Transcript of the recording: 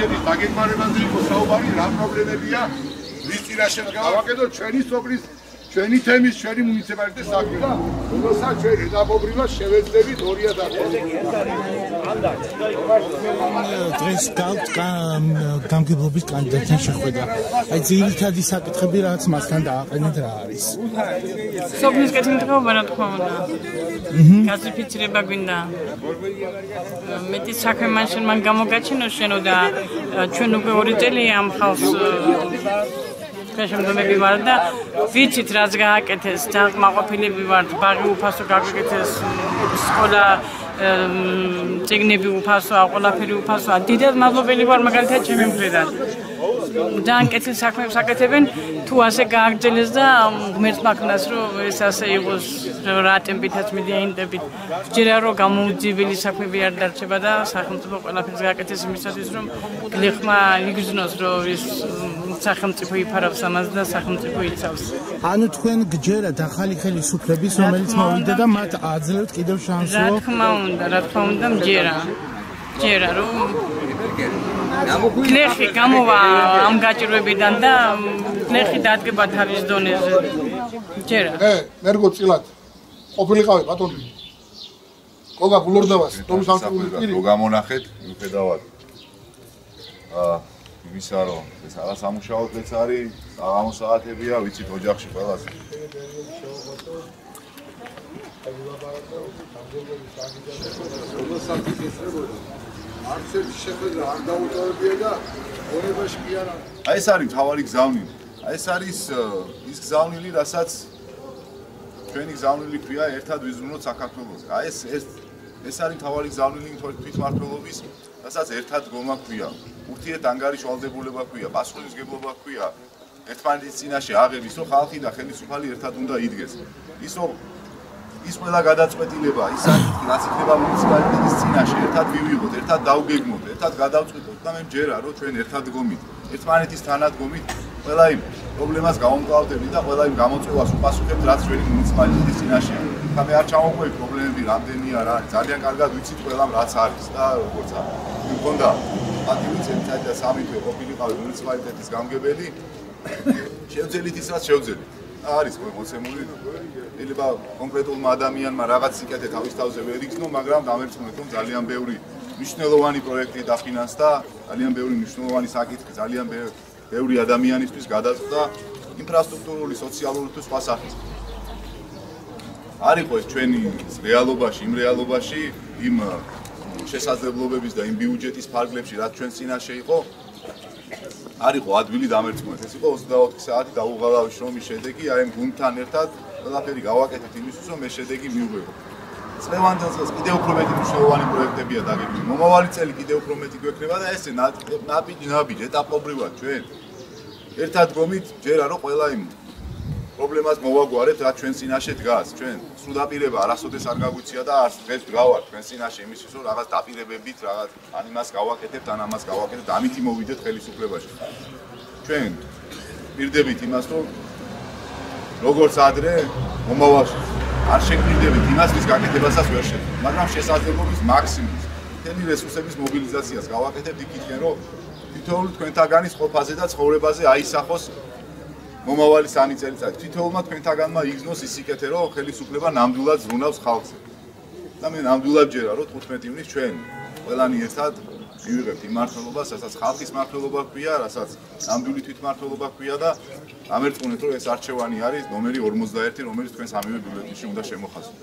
ბიუჯეტის დაგეგმარებაზე იყო საუბარი, რა პრობლემებია რის წინაშე გავაკეთოთ ჩვენი სოფლის ჩვენი თემის ჩვენი მუნიციპალიტეტის საქმე და რომელსაც ჩვენ ეტაპობრივად შევეძლებით 2020 დღეს გამგებლობის კანდიდატთან შეხვედრა. აი ძირითადი საკითხები რაც მასთან დააყენეთ რა არის? სოფლის კეთილმოწყობა რა თქმა უნდა. გაზიფიცირება გვინდა. მეტი საქმე მან გამოგაჩინო შენო და ჩვენ უკვე 2 წელია ამ ხალხს შემდგომები ვარ და ვიცით რაც გააკეთეს, დაღმაყოფილები ვართ, ბაღი უფასო გააკეთეს, სკოლა წიგნები უფასოა, ყველაფერი უფასოა. დიდად მადლობელი ვარ მაგალითად ჩემი მხრიდან. ძალიან კეთილ საქმეებს აკეთებენ, თუ ასე გააგრძელეს და ღმერთს მაქნას რომ ეს ასე იყოს რა ტემპითაც მიდიაინტებით. ვჯერა რომ გამოუძიებელი საქმეები არ დარჩება და სახელმწიფო ყველაფერს გააკეთეს იმისათვის რომ გლეხმა იგრძნოს რომ ეს სახელმწიფო იფარავს ამას და სახელმწიფო იცავს. ანუ თქვენ გჯერათ ახალი ხელისუფლების რომელიც მოვიდა და მათ აძლევთ კიდევ შანსს რა თქმა უნდა მჯერა რომ გლეხი გამოვა ამ გაჭირვებიდან და გლეხი დადგება თავის დონეზე. მჯერა. მერგო წილად ყოფილიყავი ბატონი. გოგა გულორდავას თომის სამსახურის პირი. რო გამონახეთ, მიხედავად. იმისა რომ ეს აღარ სამუშაო დღეც არის, საღამო საათებია, ვიცით ოჯახში ყველას. არც ერთი შეხედა არ დაუტოვებია და გონებაში კი არა. აი ეს არის მთავარი გზავნილი. აი ეს არის ის გზავნილი, რასაც ჩვენი გზავნილი ქვია ერთად ვიზრუნოთ საქართველოს. აი ეს არის მთავარი გზავნილი თვითმმართველობის, რასაც ერთად გომა ქვია. ურთიერთ ანგარიშვალდებულება ქვია, პასუხისმგებლობა ქვია. ერთმანეთის წინაშე აღების, რომ ხალხი და ხელისუფალი ერთად უნდა იდგეს. ის ყველა გადაწყვეტილება, ის საკითხი, რაც იქნება მუნიციპალიტეტის წინაშე, ერთად მივიღოთ, ერთად დავგეგმოთ, ერთად გადავწყვიტოთ და მე მჯერა, რომ ჩვენ ერთად გომით, ერთმანეთის თანადგომით ყველა იმ პრობლემას გავუმკლავდებით და ყველა იმ გამოწვევას უპასუხებთ, რაც ჩვენი მუნიციპალიტეტის წინაშეა. და მე არ ჩამოვყვები პრობლემები რამდენია რა არის. ძალიან კარგად ვიცით ყველამ რაც არის და როგორც არის. მქონდა პატივი წელიწადი და 3 თვე ყოფილიყავი მუნიციპალიტეტის გამგებელი. შევძელით ის რაც შევძელით. არის მოცემული შეიძლება კონკრეტულმა ადამიანმა რაღაც სიკეთე თავის თავზე ვერ იგრძნო, მაგრამ დამერწმუნეთ რომ ძალიან ბევრი მნიშვნელოვანი პროექტი დაფინანსდა, ძალიან ბევრი მნიშვნელოვანი საკითხი, ძალიან ბევრი ადამიანისთვის გადაწყვეტა ინფრასტრუქტურული, სოციალური თუ სხვა სახის. არ იყო ეს ჩვენი რეალობაში, იმ რეალობაში, იმ შესაძლებლობების და იმ ბიუჯეტის ფარგლებში, რაც ჩვენ წინაშე იყო. არ იყო ადვილი დამერწმუნეთ. ეს იყო 24 საათი დაუღალავი შრომის შედეგი, აი ამ გუნდთან ერთად ყველაფერი გავაკეთეთ იმისთვის, რომ ეს შედეგი მივიღოთ. წლევანდელ წელს კიდევ უფრო მეტი მნიშვნელოვანი პროექტებია დაგეგმილი. მომავალი წელი კიდევ უფრო მეტი გვექნება და ესე ნაბიჯ ეტაპობრივად ჩვენ ერთად გომით ჯერა რომ ყველა იმ პრობლემას მოვაგვარებთ, რაც ჩვენ წინაშე დგას. ჩვენ სულ დაპირება არასოდეს არ გაგვიცია და არც დღეს ვდგავართ ჩვენ წინაშე იმისთვის, რომ რაღაც დაპირებებით, რაღაც ან იმას გავაკეთებთ, ან ამას გავაკეთებთ, ამითი მოვიდეთ ხელისუფლებაში. ჩვენ პირდებით იმას, რომ როგორც ადრე მომავალში არ შეგვირდებით იმას, რის გაკეთებასაც ვერ შეძლო, მაგრამ შესაძლებლობის მაქსიმუმს, მთელი რესურსების მობილიზაციას გავაკეთებთ იქითკენ, რომ თითოეული თქვენთაგანის ყოფაზე და ცხოვრებაზე აისახოს მომავალი 3 წელიწადი. თითოეულმა თქვენთაგანმა იგრძნოს ის სიკეთე, რომ ხელისუფლება ნამდვილად ზრუნავს ხალხზე. და მე ნამდვილად ჯერა, რომ 15 ივნის ჩვენ ყველანი ერთად მივიღებთ იმ მმართველობას, რასაც ხალხის მმართველობა ქვია, რასაც ნამდვილი თვითმმართველობა ქვია და ამერწმუნეთ, რომ ეს არჩევანი არის ნომერი 51, რომელიც თქვენ სამივე ბიულეტენში უნდა შემოხაზოთ.